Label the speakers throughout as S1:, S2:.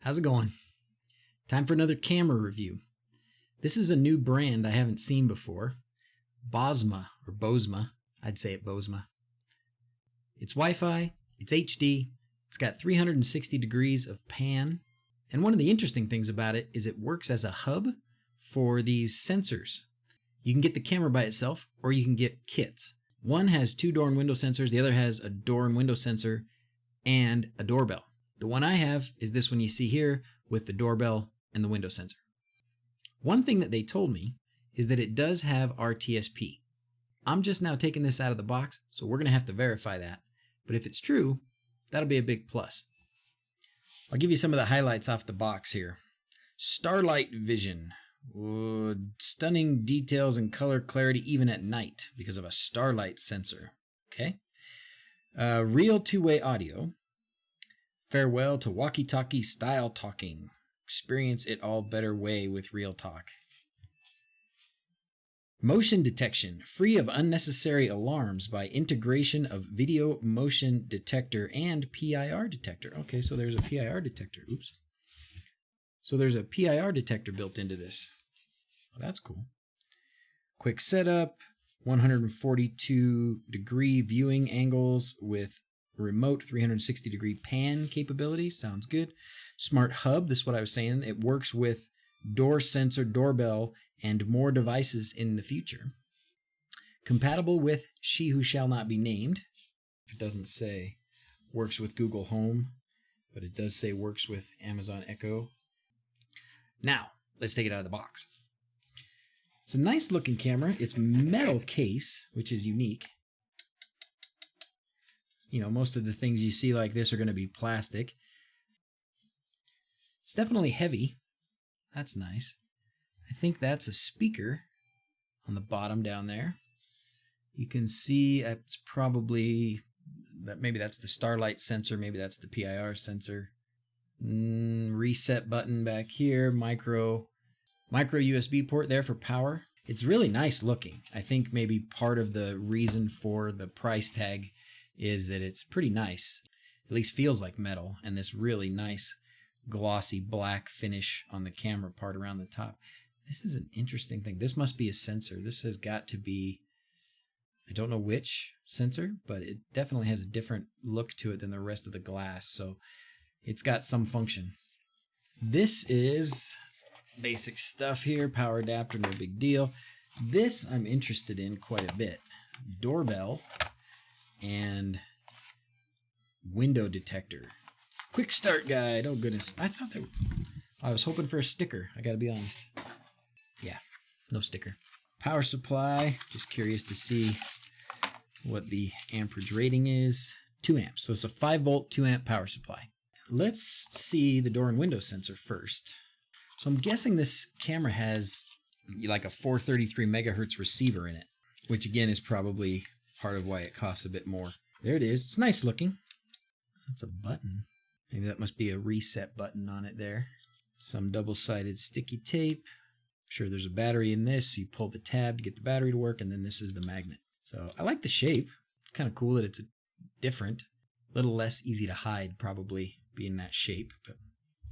S1: How's it going? Time for another camera review. This is a new brand I haven't seen before. Bosma, or Bosma. I'd say it Bosma. It's Wi-Fi, it's HD, it's got 360 degrees of pan, and one of the interesting things about it is it works as a hub for these sensors. You can get the camera by itself, or you can get kits. One has 2 door and window sensors, the other has a door and window sensor and a doorbell. The one I have is this one you see here with the doorbell and the window sensor. One thing that they told me is that it does have RTSP. I'm just now taking this out of the box, so we're going to have to verify that. But if it's true, that'll be a big plus. I'll give you some of the highlights off the box here. Starlight vision. Stunning details and color clarity even at night because of a starlight sensor. Okay. Real two-way audio. Farewell to walkie-talkie style talking. Experience it all better way with real talk. Motion detection, free of unnecessary alarms by integration of video motion detector and PIR detector. Okay, so there's a PIR detector. Oops. So there's a PIR detector built into this. Well, that's cool. Quick setup, 142 degree viewing angles with remote 360 degree pan capability. Sounds good. Smart hub, this is what I was saying. It works with door sensor, doorbell, and more devices in the future. Compatible with She Who Shall Not Be Named. It doesn't say works with Google Home, but it does say works with Amazon Echo. Now, let's take it out of the box. It's a nice looking camera. It's metal case, which is unique. You know, most of the things you see like this are going to be plastic. It's definitely heavy. That's nice. I think that's a speaker on the bottom down there. You can see it's probably, maybe that's the starlight sensor, maybe that's the PIR sensor. Reset button back here, micro USB port there for power. It's really nice looking. I think maybe part of the reason for the price tag is that it's pretty nice. At least feels like metal, and this really nice glossy black finish on the camera part around the top. This is an interesting thing. This must be a sensor. This has got to be, I don't know which sensor, but it definitely has a different look to it than the rest of the glass. So it's got some function. This is basic stuff here. Power adapter, no big deal. This I'm interested in quite a bit. Doorbell and window detector. Quick start guide. Oh goodness. I was hoping for a sticker. I gotta be honest. Yeah, no sticker. Power supply. Just curious to see what the amperage rating is. 2 amps. So it's a 5 volt, 2 amp power supply. Let's see the door and window sensor first. So I'm guessing this camera has like a 433 megahertz receiver in it, which again is probably part of why it costs a bit more. There it is. It's nice looking. That's a button. Maybe that must be a reset button on it there. Some double-sided sticky tape. I'm sure there's a battery in this. You pull the tab to get the battery to work, and then this is the magnet. So I like the shape. It's kind of cool that it's different. A little less easy to hide, probably, being that shape, but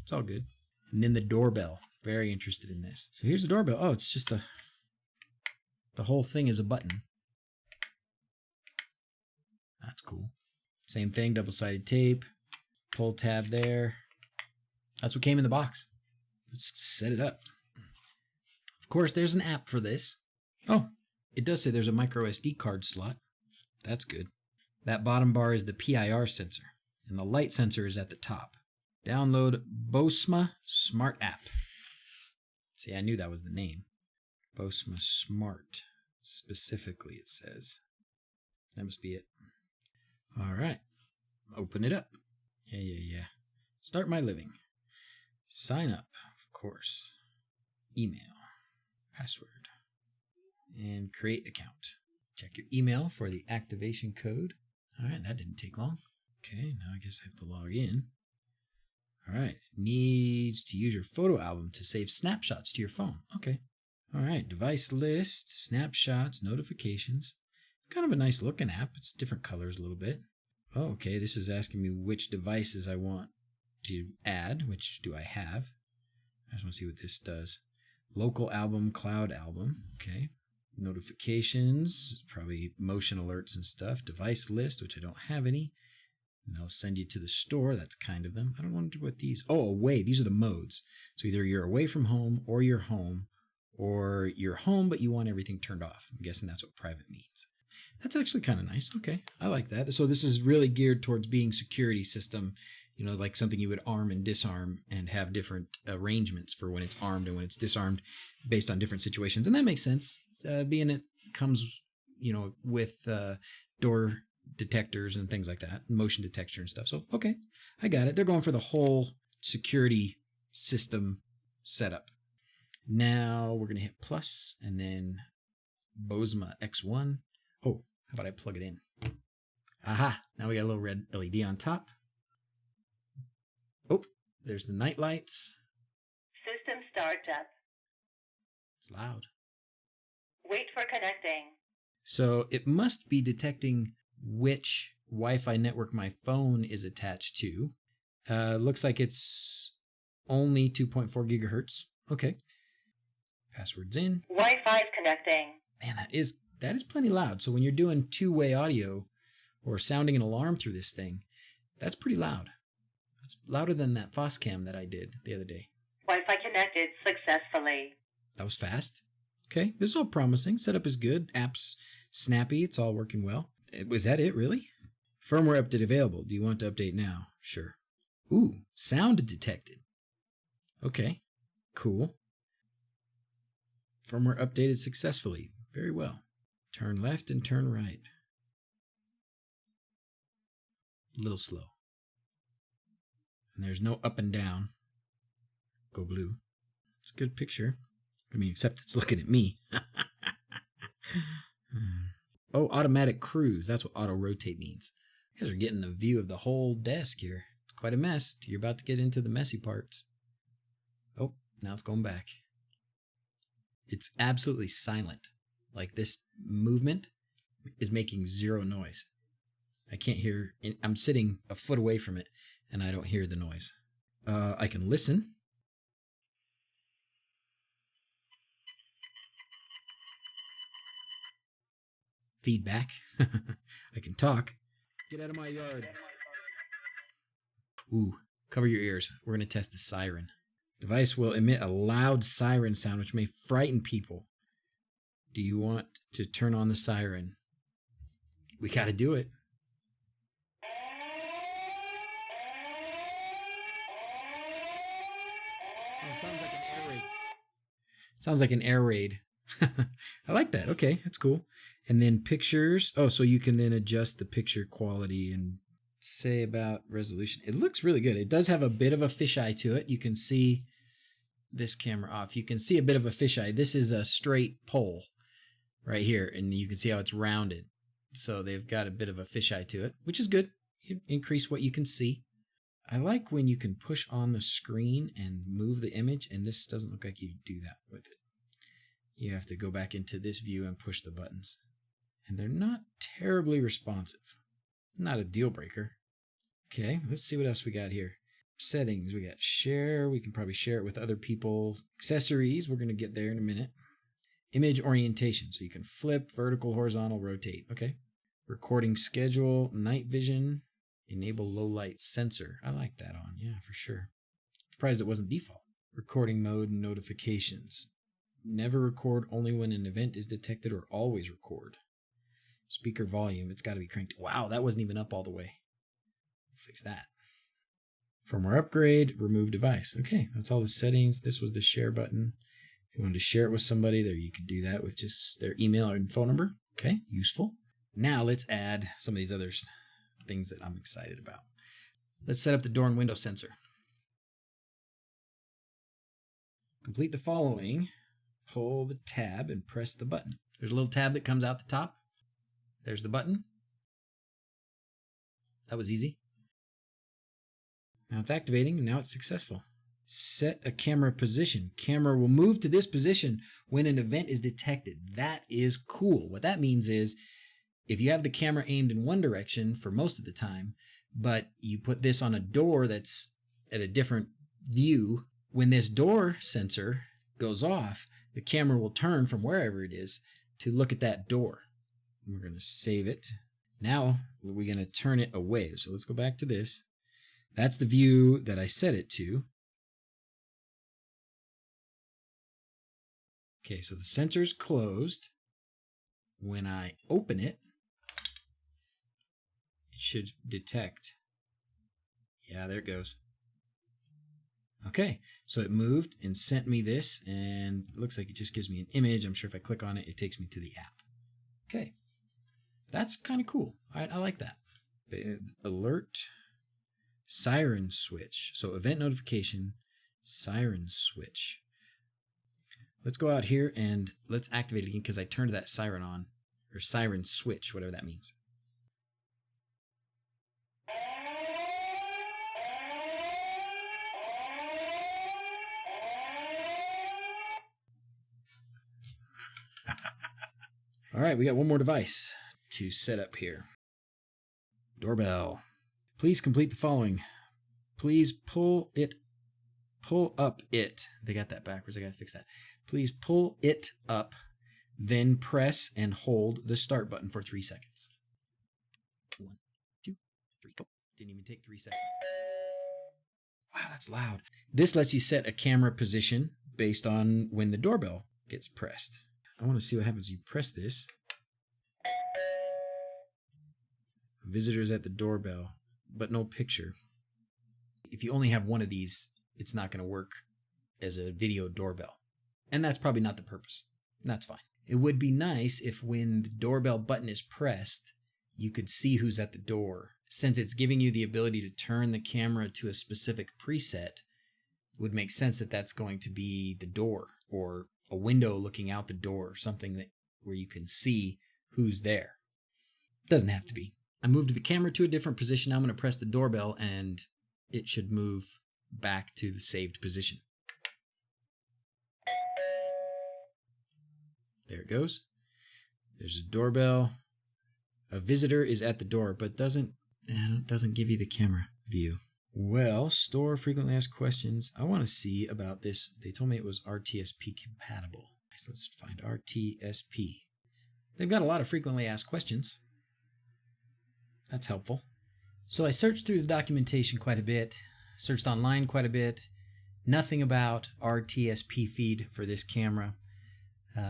S1: it's all good. And then the doorbell. Very interested in this. So here's the doorbell. Oh, it's just the whole thing is a button. That's cool. Same thing, double-sided tape. Pull tab there. That's what came in the box. Let's set it up. Of course, there's an app for this. Oh, it does say there's a micro SD card slot. That's good. That bottom bar is the PIR sensor, and the light sensor is at the top. Download Bosma Smart app. See, I knew that was the name. Bosma Smart, specifically, it says. That must be it. All right. Open it up. Yeah. Start my living. Sign up, of course. Email. Password. And create account. Check your email for the activation code. All right, that didn't take long. Okay, now I guess I have to log in. All right, needs to use your photo album to save snapshots to your phone. Okay. All right, device list, snapshots, notifications. Kind of a nice looking app. It's different colors a little bit. Oh, okay, this is asking me which devices I want to add, which do I have? I just want to see what this does. Local album, cloud album. Okay. Notifications, probably motion alerts and stuff. Device list, which I don't have any. And they'll send you to the store. That's kind of them. I don't wonder what these. Oh, away. These are the modes. So either you're away from home, or you're home but you want everything turned off. I'm guessing that's what private means. That's actually kind of nice. Okay, I like that. So this is really geared towards being security system, you know, like something you would arm and disarm and have different arrangements for when it's armed and when it's disarmed based on different situations. And that makes sense, being it comes, you know, with door detectors and things like that, motion detector and stuff. So, okay, I got it. They're going for the whole security system setup. Now we're going to hit plus and then Bosma X1. Oh, how about I plug it in? Aha, now we got a little red LED on top. Oh, there's the night lights.
S2: System startup.
S1: It's loud.
S2: Wait for connecting.
S1: So it must be detecting which Wi-Fi network my phone is attached to. Looks like it's only 2.4 gigahertz. Okay. Password's in.
S2: Wi-Fi's connecting.
S1: Man, that is plenty loud. So when you're doing two-way audio or sounding an alarm through this thing, that's pretty loud. It's louder than that Foscam that I did the other day.
S2: Wi-Fi connected successfully.
S1: That was fast. Okay, this is all promising. Setup is good. App's snappy. It's all working well. Was that it, really? Firmware update available. Do you want to update now? Sure. Ooh, sound detected. Okay, cool. Firmware updated successfully. Very well. Turn left and turn right. A little slow. And there's no up and down. Go blue. It's a good picture. I mean, except it's looking at me. Oh, automatic cruise. That's what auto rotate means. You guys are getting a view of the whole desk here. It's quite a mess. You're about to get into the messy parts. Oh, now it's going back. It's absolutely silent. Like this movement is making zero noise. I can't hear. I'm sitting a foot away from it and I don't hear the noise. I can listen. Feedback. I can talk. Get out of my yard. Ooh, cover your ears. We're going to test the siren. Device will emit a loud siren sound which may frighten people. Do you want to turn on the siren? We got to do it. Oh, it sounds like an air raid. Sounds like an air raid. I like that. Okay, that's cool. And then pictures. Oh, so you can then adjust the picture quality and say about resolution. It looks really good. It does have a bit of a fisheye to it. You can see this camera off. You can see a bit of a fisheye. This is a straight pole right here, and you can see how it's rounded. So they've got a bit of a fisheye to it, which is good. You increase what you can see. I like when you can push on the screen and move the image, and this doesn't look like you do that with it. You have to go back into this view and push the buttons. And they're not terribly responsive. Not a deal breaker. Okay, let's see what else we got here. Settings, we got share. We can probably share it with other people. Accessories, we're going to get there in a minute. Image orientation, so you can flip, vertical, horizontal, rotate. Okay. Recording schedule, night vision, enable low light sensor. I like that on, yeah, for sure. Surprised it wasn't default. Recording mode and notifications. Never record only when an event is detected or always record. Speaker volume, it's got to be cranked. Wow, that wasn't even up all the way. Fix that. Firmware upgrade, remove device. Okay, that's all the settings. This was the share button. If you wanted to share it with somebody, there you could do that with just their email and phone number. Okay, useful. Now let's add some of these other things that I'm excited about. Let's set up the door and window sensor. Complete the following. Pull the tab and press the button. There's a little tab that comes out the top. There's the button. That was easy. Now it's activating and now it's successful. Set a camera position. Camera will move to this position when an event is detected. That is cool. What that means is if you have the camera aimed in one direction for most of the time, but you put this on a door that's at a different view. When this door sensor goes off, the camera will turn from wherever it is to look at that door. We're going to save it. Now we're going to turn it away. So let's go back to this. That's the view that I set it to. Okay, so the sensor's closed. When I open it, it should detect. Yeah, there it goes. Okay, so it moved and sent me this, and it looks like it just gives me an image. I'm sure if I click on it, it takes me to the app. Okay, that's kind of cool. I like that. Alert, siren switch. So event notification, siren switch. Let's go out here and let's activate it again because I turned that siren on, or siren switch, whatever that means. All right, we got one more device to set up here. Doorbell. Please complete the following. Please pull up it. They got that backwards. I got to fix that. Please pull it up, then press and hold the start button for 3 seconds. 1, 2, 3, go. Didn't even take 3 seconds. Wow, that's loud. This lets you set a camera position based on when the doorbell gets pressed. I want to see what happens. You press this. Visitors at the doorbell, but no picture. If you only have one of these, it's not going to work as a video doorbell. And that's probably not the purpose. That's fine. It would be nice if when the doorbell button is pressed, you could see who's at the door. Since it's giving you the ability to turn the camera to a specific preset, it would make sense that that's going to be the door or a window looking out the door or something that where you can see who's there. Doesn't have to be. I moved the camera to a different position. Now I'm going to press the doorbell and it should move back to the saved position. There it goes. There's a doorbell. A visitor is at the door, but doesn't give you the camera view. Well, store frequently asked questions. I want to see about this. They told me it was RTSP compatible. So let's find RTSP. They've got a lot of frequently asked questions. That's helpful. So I searched through the documentation quite a bit, searched online quite a bit. Nothing about RTSP feed for this camera.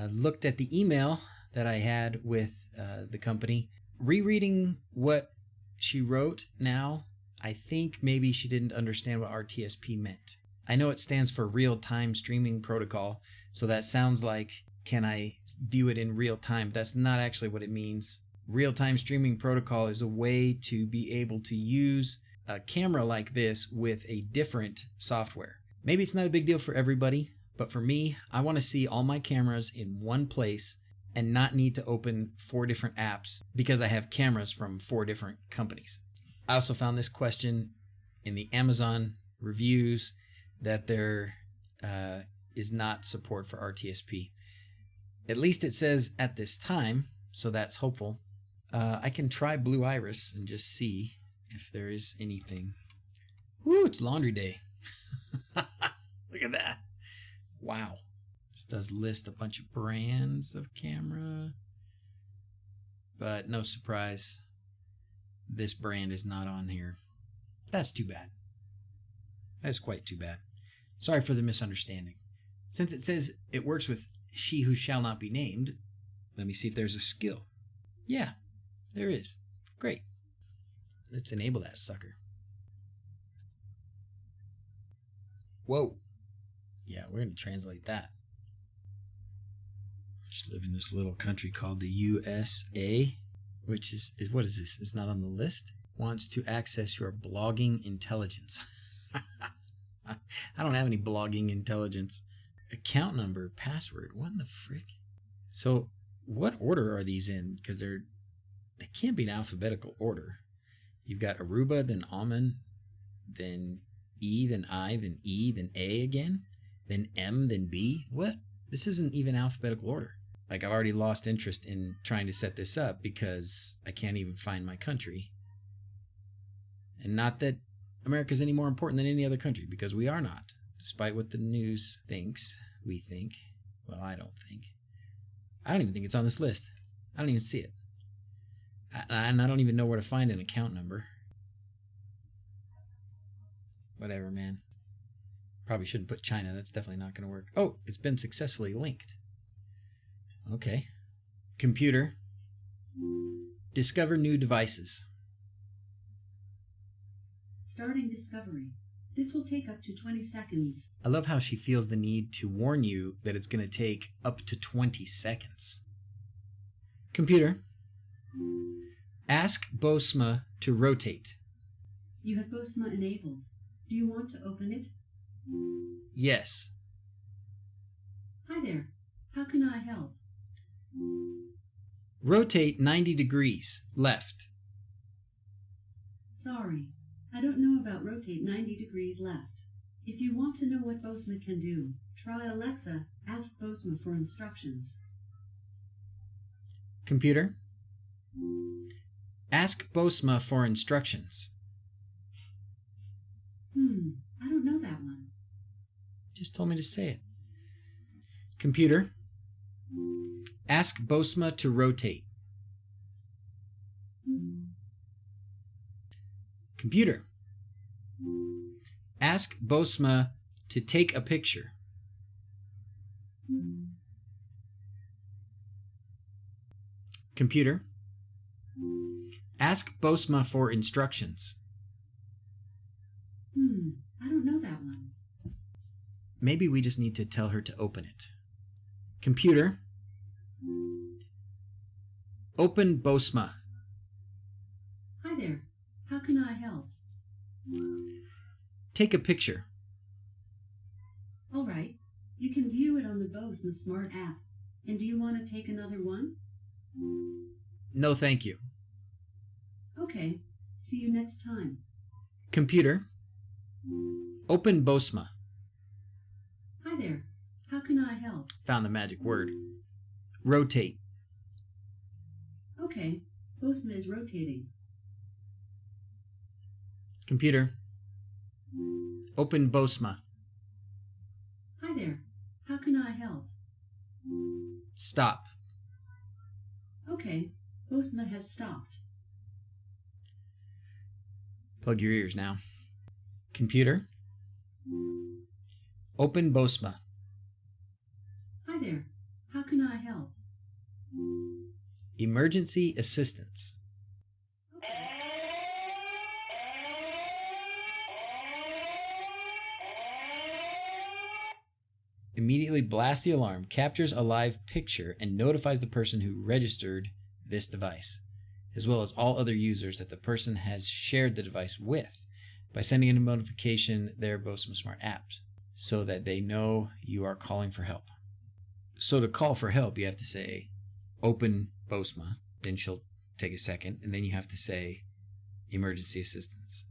S1: Looked at the email that I had with the company. Rereading what she wrote now, I think maybe she didn't understand what RTSP meant. I know it stands for real-time streaming protocol, so that sounds like, can I view it in real time? That's not actually what it means. Real-time streaming protocol is a way to be able to use a camera like this with a different software. Maybe it's not a big deal for everybody, but for me, I want to see all my cameras in one place and not need to open 4 different apps because I have cameras from 4 different companies. I also found this question in the Amazon reviews that there is not support for RTSP. At least it says at this time, so that's hopeful. I can try Blue Iris and just see if there is anything. Ooh, it's laundry day. Look at that. Wow. This does list a bunch of brands of camera. But no surprise, this brand is not on here. That's too bad. That's quite too bad. Sorry for the misunderstanding. Since it says it works with she who shall not be named, let me see if there's a skill. Yeah, there is. Great. Let's enable that sucker. Whoa. Yeah, we're going to translate that. Just live in this little country called the USA, which is what is this? It's not on the list. Wants to access your blogging intelligence. I don't have any blogging intelligence. Account number, password. What in the frick? So what order are these in? Because they can't be in alphabetical order. You've got Aruba, then Oman, then E, then I, then E, then A again, then M, then B. What? This isn't even alphabetical order. Like, I've already lost interest in trying to set this up because I can't even find my country. And not that America's any more important than any other country, because we are not. Despite what the news thinks, we think. Well, I don't think. I don't even think it's on this list. I don't even see it. And I don't even know where to find an account number. Whatever, man. Probably shouldn't put China. That's definitely not going to work. Oh, it's been successfully linked. Okay. Computer. Discover new devices.
S3: Starting discovery. This will take up to 20 seconds.
S1: I love how she feels the need to warn you that it's going to take up to 20 seconds. Computer. Ask Bosma to rotate.
S3: You have Bosma enabled. Do you want to open it?
S1: Yes.
S3: Hi there. How can I help?
S1: Rotate 90 degrees left.
S3: Sorry, I don't know about rotate 90 degrees left. If you want to know what Bosma can do, try Alexa, ask Bosma for instructions.
S1: Computer. Ask Bosma for instructions.
S3: I don't know that one.
S1: Just told me to say it. Computer. Ask Bosma to rotate. Computer. Ask Bosma to take a picture. Computer. Ask Bosma for instructions.
S3: I don't know that one.
S1: Maybe we just need to tell her to open it. Computer. Open Bosma.
S3: Hi there. How can I help?
S1: Take a picture.
S3: All right. You can view it on the Bosma Smart app. And do you want to take another one?
S1: No, thank you.
S3: Okay. See you next time.
S1: Computer. Open Bosma.
S3: Hi there. How can I help?
S1: Found the magic word. Rotate.
S3: Okay. Bosma is rotating.
S1: Computer. Open Bosma.
S3: Hi there. How can I help?
S1: Stop.
S3: Okay. Bosma has stopped.
S1: Plug your ears now. Computer. Open Bosma.
S3: Hi there. How can I help?
S1: Emergency assistance. Immediately blast the alarm, captures a live picture, and notifies the person who registered this device, as well as all other users that the person has shared the device with, by sending a notification their Bosma Smart apps, so that they know you are calling for help. So to call for help, you have to say, open Bosma, then she'll take a second, and then you have to say, emergency assistance.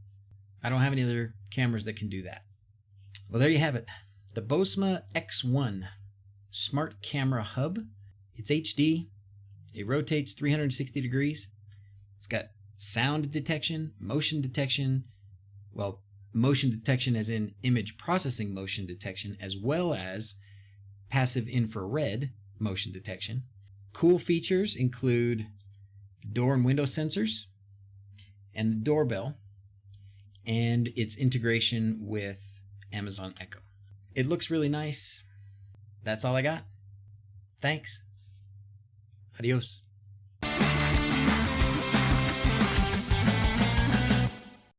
S1: I don't have any other cameras that can do that. Well, there you have it. The Bosma X1 Smart Camera Hub. It's HD. It rotates 360 degrees. It's got sound detection, motion detection, well, motion detection as in image processing motion detection, as well as passive infrared motion detection. Cool features include door and window sensors and the doorbell, and its integration with Amazon Echo. It looks really nice. That's all I got. Thanks. Adios.